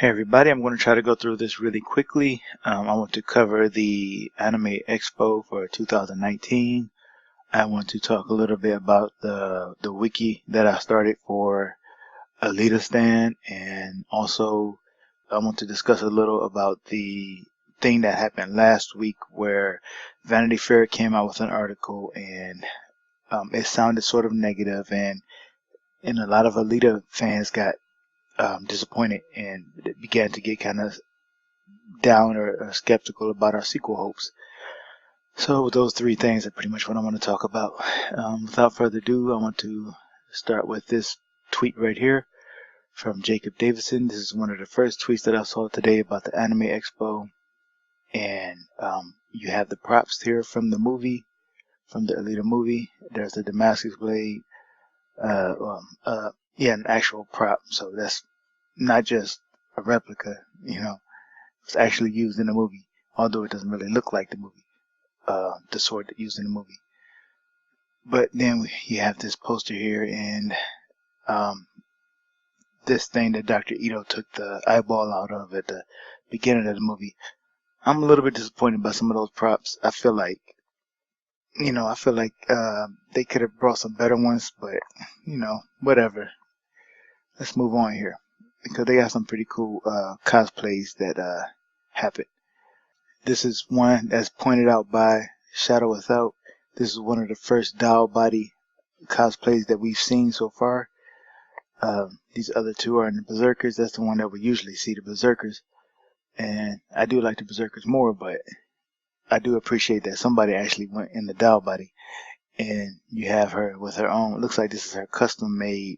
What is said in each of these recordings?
Hey everybody, I'm going to try to go through this really quickly. I want to cover the Anime Expo for 2019. I want to talk a little bit about the wiki that I started for Alita Stand, and also I want to discuss a little about the thing that happened last week where Vanity Fair came out with an article and it sounded sort of negative, and a lot of Alita fans got disappointed and began to get kind of down or skeptical about our sequel hopes. So those three things are pretty much what I want to talk about. Without further ado, I want to start with this tweet right here from Jacob Davidson. This is one of the first tweets that I saw today about the Anime Expo. And you have the props here from the movie, from the Alita movie. There's the Damascus blade. An actual prop. So that's not just a replica, it's actually used in the movie, although it doesn't really look like the movie, the sword used in the movie. But then you have this poster here, and this thing that Dr. Ito took the eyeball out of at the beginning of the movie. I'm a little bit disappointed by some of those props. I feel like they could have brought some better ones, but whatever. Let's move on here, because they got some pretty cool cosplays that happen. This is one that's pointed out by Shadow Without. This is one of the first doll body cosplays that we've seen so far. These other two are in the Berserkers. That's the one that we usually see, the Berserkers. And I do like the Berserkers more, but I do appreciate that somebody actually went in the doll body. And you have her with her own, it looks like this is her custom made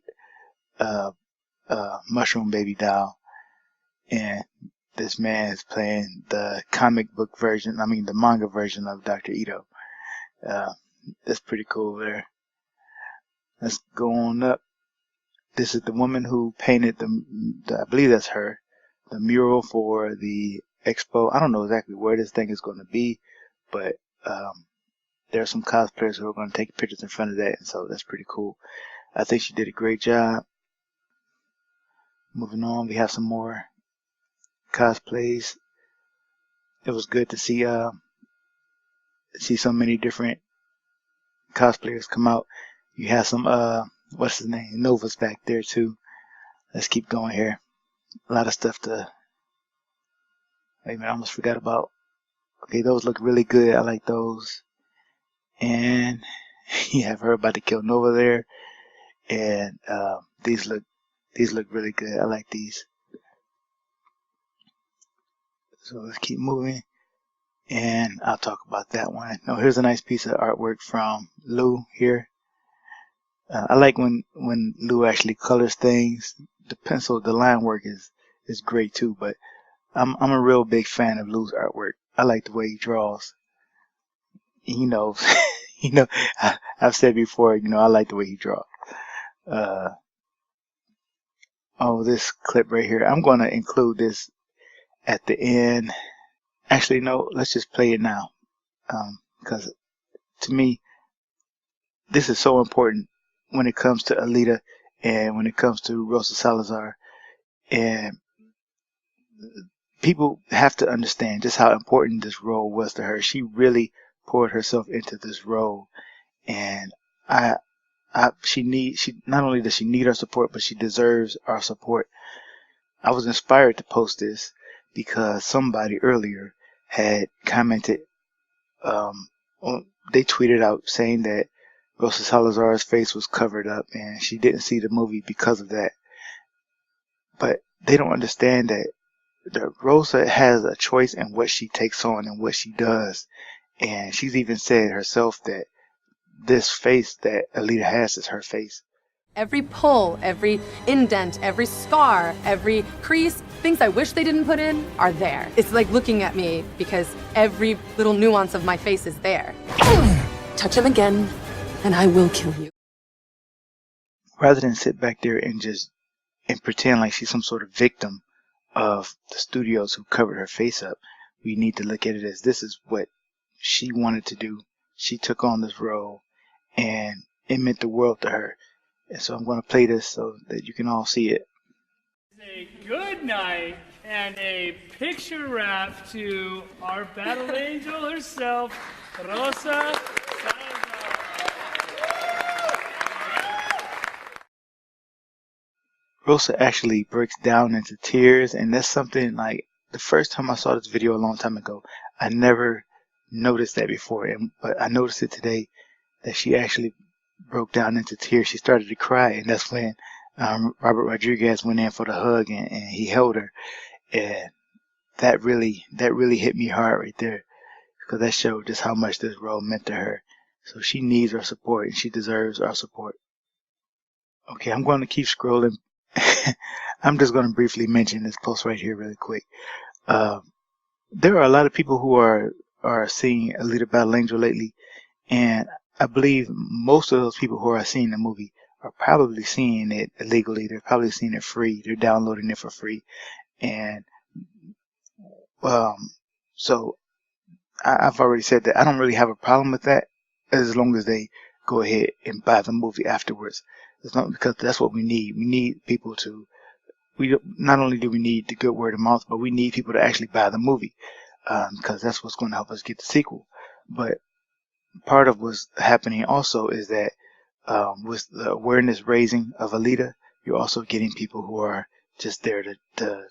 mushroom baby doll, and this man is playing the the manga version of Dr. Ito. That's pretty cool there. Let's go on up. This is the woman who painted I believe that's her, the mural for the expo. I don't know exactly where this thing is going to be, but there are some cosplayers who are going to take pictures in front of that, and so that's pretty cool. I think she did a great job. Moving on, we have some more cosplays. It was good to see so many different cosplayers come out. You have some what's his name? Nova's back there too. Let's keep going here. A lot of stuff to wait a minute, I almost forgot about. Okay, those look really good. I like those. And you have her about to kill Nova there. And these look really good. I like these. So let's keep moving, and I'll talk about that one. Now here's a nice piece of artwork from Lou here. I like when Lou actually colors things. The line work is great too. But I'm a real big fan of Lou's artwork. I like the way he draws. He knows, I've said before, I like the way he draws. This clip right here. I'm going to include this at the end. Actually, no, let's just play it now. Because to me, this is so important when it comes to Alita and when it comes to Rosa Salazar. And people have to understand just how important this role was to her. She really poured herself into this role. And she not only does she need our support, but she deserves our support. I was inspired to post this because somebody earlier had commented, they tweeted out saying that Rosa Salazar's face was covered up and she didn't see the movie because of that. But they don't understand that Rosa has a choice in what she takes on and what she does. And she's even said herself that this face that Alita has is her face. Every pull, every indent, every scar, every crease, things I wish they didn't put in are there. It's like looking at me because every little nuance of my face is there. Touch him again, and I will kill you. Rather than sit back there and pretend like she's some sort of victim of the studios who covered her face up, we need to look at it as this is what she wanted to do. She took on this role, and it meant the world to her. And so I'm going to play this so that you can all see it. Say good night and a picture wrap to our battle angel herself, Rosa Salazar. Rosa actually breaks down into tears, and that's something like the first time I saw this video a long time ago, I never noticed that before, but I noticed it today that she actually broke down into tears. She started to cry, and that's when Robert Rodriguez went in for the hug, and he held her, and that really hit me hard right there, because that showed just how much this role meant to her. So she needs our support, and she deserves our support. Okay, I'm going to keep scrolling. I'm just going to briefly mention this post right here really quick. There are a lot of people who are seeing Alita Battle Angel lately, and I believe most of those people who are seeing the movie are probably seeing it illegally. They're probably seeing it free. They're downloading it for free, and so I've already said that I don't really have a problem with that, as long as they go ahead and buy the movie afterwards. It's not because that's what we need. We need people to. We not only do we need the good word of mouth, but we need people to actually buy the movie, because that's what's going to help us get the sequel. But part of what's happening also is that with the awareness raising of Alita, you're also getting people who are just there to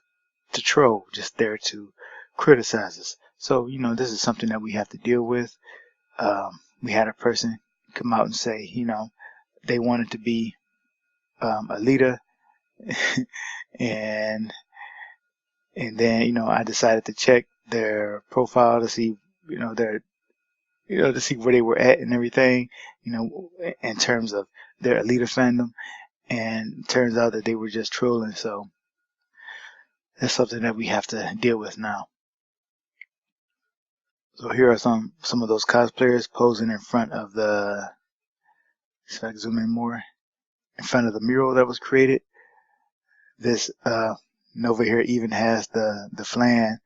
troll, just there to criticize us. So, this is something that we have to deal with. We had a person come out and say, they wanted to be Alita, and then, I decided to check their profile to see, to see where they were at and everything, in terms of their Alita fandom. And it turns out that they were just trolling. So that's something that we have to deal with now. So here are some of those cosplayers posing in front of the, if I can zoom in more, in front of the mural that was created. This Nova here even has the flan,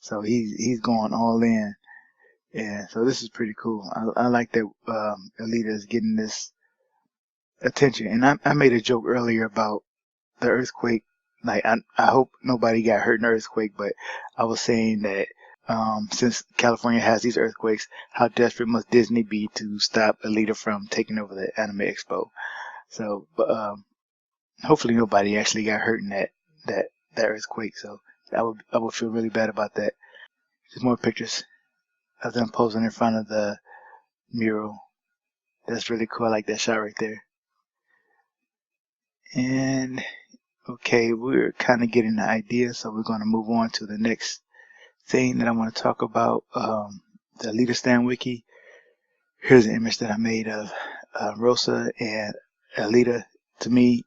so he's going all in. Yeah, so this is pretty cool. I like that Alita is getting this attention. And I made a joke earlier about the earthquake. Like, I hope nobody got hurt in the earthquake, but I was saying that since California has these earthquakes, how desperate must Disney be to stop Alita from taking over the Anime Expo? So, but hopefully nobody actually got hurt in that earthquake. So I would feel really bad about that. There's more pictures of them posing in front of the mural. That's really cool. I like that shot right there. And okay, we're kind of getting the idea, so we're going to move on to the next thing that I want to talk about. The Alita Stan Wiki. Here's an image that I made of Rosa and Alita. To me,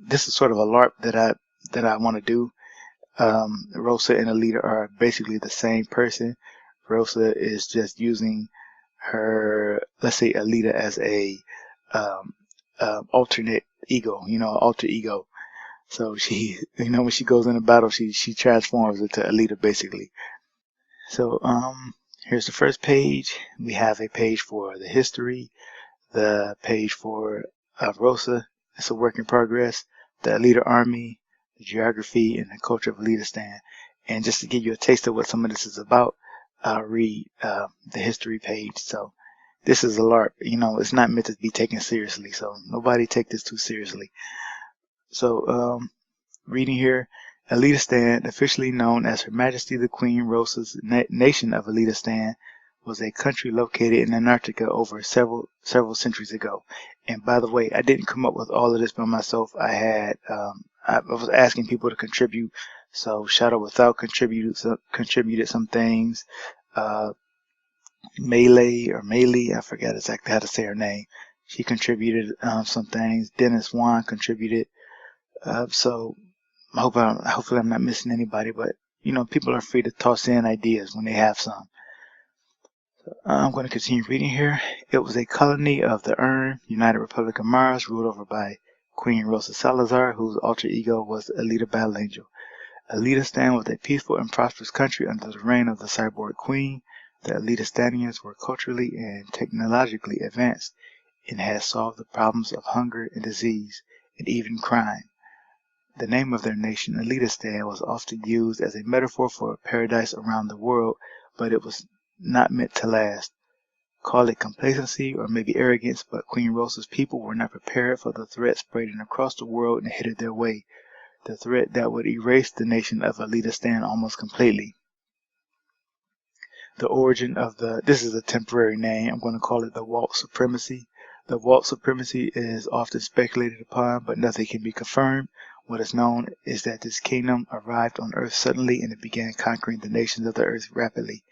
this is sort of a LARP that I want to do. Rosa and Alita are basically the same person. Rosa is just using her, let's say, Alita as a alternate ego, alter ego. So she, when she goes in a battle, she transforms into Alita basically. So here's the first page. We have a page for the history, the page for Rosa. It's a work in progress. The Alita Army, the geography, and the culture of Alita Stan. And just to give you a taste of what some of this is about, I'll read the history page. So this is a LARP. It's not meant to be taken seriously. So nobody take this too seriously. So reading here, Alita Stan, officially known as Her Majesty the Queen Rosa's nation of Alita Stan, was a country located in Antarctica over several centuries ago. And by the way, I didn't come up with all of this by myself. I had I was asking people to contribute. So Shadow Without contributed some things. Melee, I forgot exactly how to say her name. She contributed some things. Dennis Wan contributed. So hopefully I'm not missing anybody, but people are free to toss in ideas when they have some. I'm going to continue reading here. It was a colony of the United Republic of Mars, ruled over by Queen Rosa Salazar, whose alter ego was Alita Battle Angel. Alita Stan was a peaceful and prosperous country under the reign of the cyborg queen. The Alita Stanians were culturally and technologically advanced and had solved the problems of hunger and disease and even crime. The name of their nation, Elitistan, was often used as a metaphor for paradise around the world, but it was not meant to last. Call it complacency or maybe arrogance, but Queen Rosa's people were not prepared for the threat spreading across the world and headed their way. The threat that would erase the nation of Elitistan almost completely. The origin of this is a temporary name, I'm going to call it the Walt Supremacy. The Walt Supremacy is often speculated upon, but nothing can be confirmed. What is known is that this kingdom arrived on Earth suddenly and it began conquering the nations of the Earth rapidly,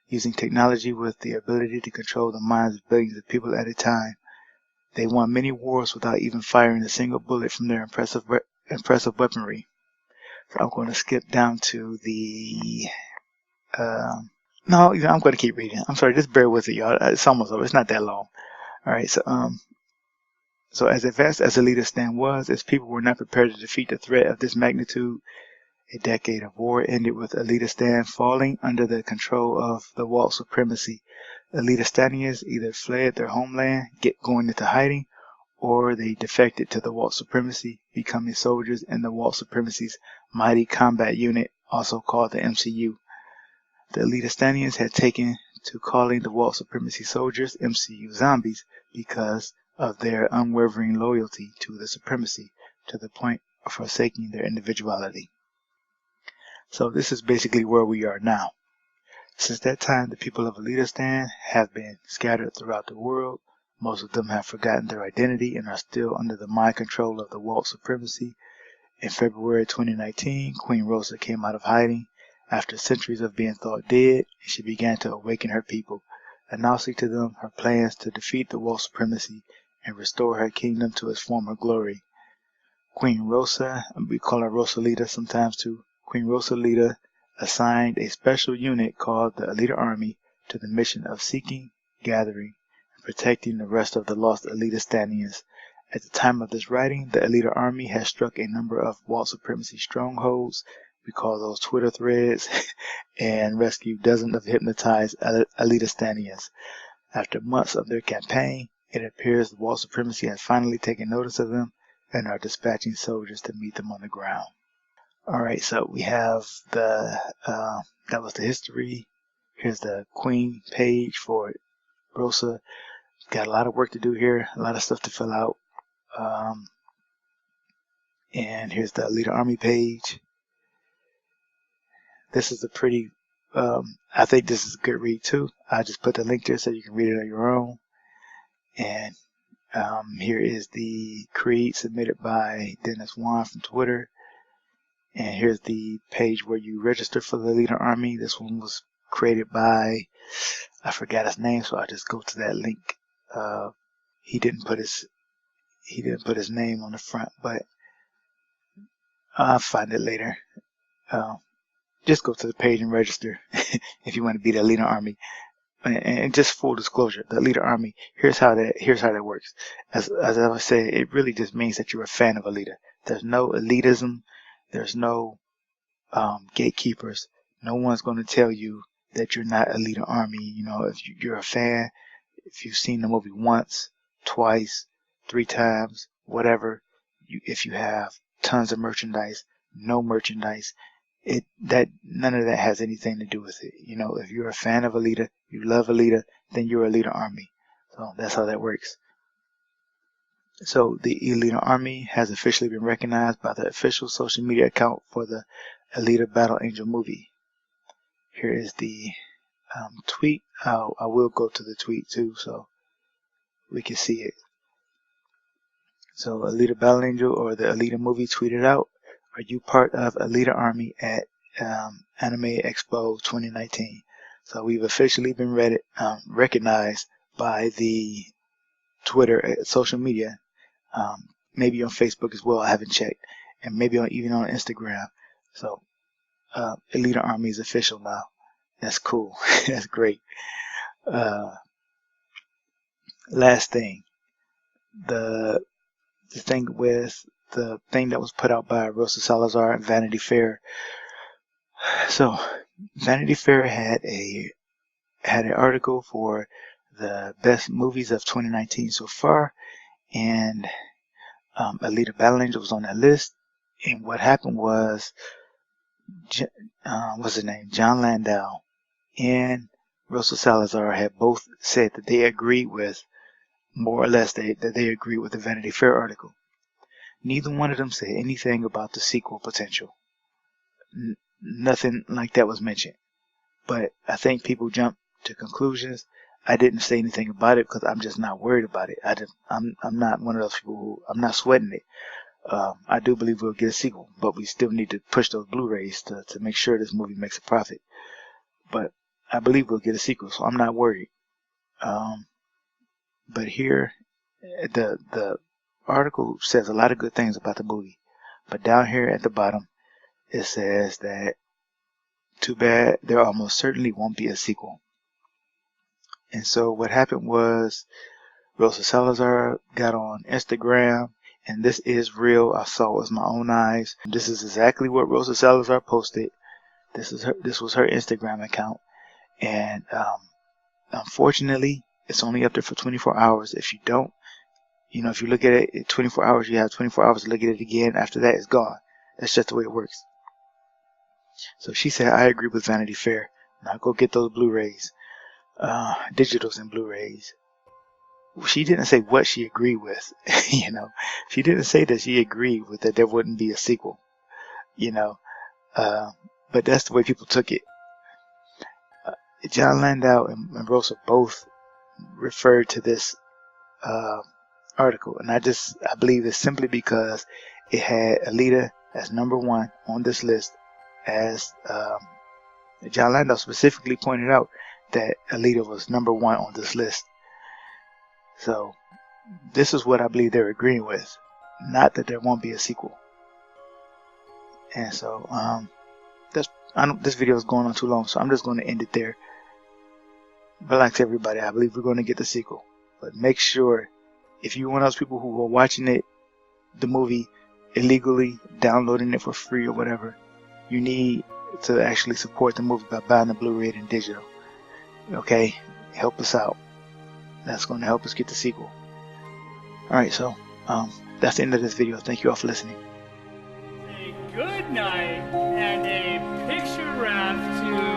using technology with the ability to control the minds of billions of people at a time. They won many wars without even firing a single bullet from their impressive weaponry. So I'm going to skip down to the... no, I'm going to keep reading. I'm sorry, just bear with it, y'all. It's almost over. It's not that long. All right, so as advanced as Elitistan was, its people were not prepared to defeat the threat of this magnitude. A decade of war ended with Elitistan falling under the control of the Walt Supremacy. Elitistanians either fled their homeland, going into hiding, or they defected to the Walt Supremacy, becoming soldiers in the Walt Supremacy's Mighty Combat Unit, also called the MCU. The Elitistanians had taken to calling the Walt Supremacy soldiers MCU zombies because of their unwavering loyalty to the Supremacy, to the point of forsaking their individuality. So this is basically where we are now. Since that time, the people of Elitistan have been scattered throughout the world. Most of them have forgotten their identity and are still under the mind control of the Walt Supremacy. In February 2019, Queen Rosa came out of hiding after centuries of being thought dead, and she began to awaken her people, announcing to them her plans to defeat the Walt Supremacy and restore her kingdom to its former glory. Queen Rosa, we call her Rosalita sometimes too, Queen Rosalita assigned a special unit called the Alita Army to the mission of seeking, gathering, and protecting the rest of the lost Elitistanians. At the time of this writing, the Alita Army has struck a number of Walt Supremacy strongholds, we call those Twitter threads, and rescued dozens of hypnotized Elitistanians. After months of their campaign, it appears the Walt Supremacy has finally taken notice of them and are dispatching soldiers to meet them on the ground. Alright, so we have that was the history. Here's the Queen page for Rosa. Got a lot of work to do here, a lot of stuff to fill out. And here's the Alita Army page. This is a pretty, I think this is a good read too. I just put the link there so you can read it on your own. And here is the creed submitted by Dennis Wan from Twitter. And here's the page where you register for the Alita Army. This one was created by, I forgot his name, so I just go to that link. He didn't put his name on the front, but I'll find it later. Just go to the page and register if you want to be the Alita Army. And just full disclosure, the Alita Army, here's how that works. As I was saying, it really just means that you're a fan of Alita. There's no elitism. There's no gatekeepers. No one's going to tell you that you're not Alita Army. You know, if you're a fan, if you've seen the movie once, twice, 3 times, whatever, if you have tons of merchandise, no merchandise, none of that has anything to do with it. You know, if you're a fan of Alita, you love Alita, then you're Alita Army. So that's how that works. So the Alita Army has officially been recognized by the official social media account for the Alita Battle Angel movie. Here is the tweet. I will go to the tweet too so we can see it. So Alita Battle Angel or the Alita movie tweeted out, "Are you part of Alita Army at Anime Expo 2019? So we've officially been recognized by the Twitter social media. Maybe on Facebook as well, I haven't checked, and maybe even on Instagram. So Alita Army is official now. That's cool. That's great. Last thing, the thing with the thing that was put out by Rosa Salazar and Vanity Fair. So Vanity Fair had an article for the best movies of 2019 so far, and Alita Battle Angel was on that list. And what happened was, what's his name? John Landau and Russell Salazar had both said that they agreed with, more or less, that they agreed with the Vanity Fair article. Neither one of them said anything about the sequel potential. Nothing like that was mentioned. But I think people jump to conclusions. I didn't say anything about it because I'm just not worried about it. I'm not one of those people who, I'm not sweating it. I do believe we'll get a sequel, but we still need to push those Blu-rays to make sure this movie makes a profit. But I believe we'll get a sequel, so I'm not worried. But here, the article says a lot of good things about the movie, but down here at the bottom, it says that too bad there almost certainly won't be a sequel. And so what happened was, Rosa Salazar got on Instagram, and this is real. I saw it with my own eyes. This is exactly what Rosa Salazar posted. This was her Instagram account, and unfortunately, it's only up there for 24 hours. If you don't, if you look at it in 24 hours, you have 24 hours to look at it again. After that, it's gone. That's just the way it works. So she said, I agree with Vanity Fair. Now go get those Blu-rays, digitals and Blu-rays. She didn't say what she agreed with. She didn't say that she agreed with that there wouldn't be a sequel. But that's the way people took it. John Landau and Rosa both referred to this article, and I believe it's simply because it had Alita as #1 on this list, as John Landau specifically pointed out that Alita was #1 on this list. So this is what I believe they're agreeing with, not that there won't be a sequel. And so this video is going on too long, so I'm just going to end it there. Relax, everybody. I believe we're going to get the sequel, but make sure, if you're one of those people who are watching the movie illegally, downloading it for free or whatever, you need to actually support the movie by buying the Blu-ray and digital. Okay, help us out. That's going to help us get the sequel. Alright, so that's the end of this video. Thank you all for listening. A good night and a picture wrap to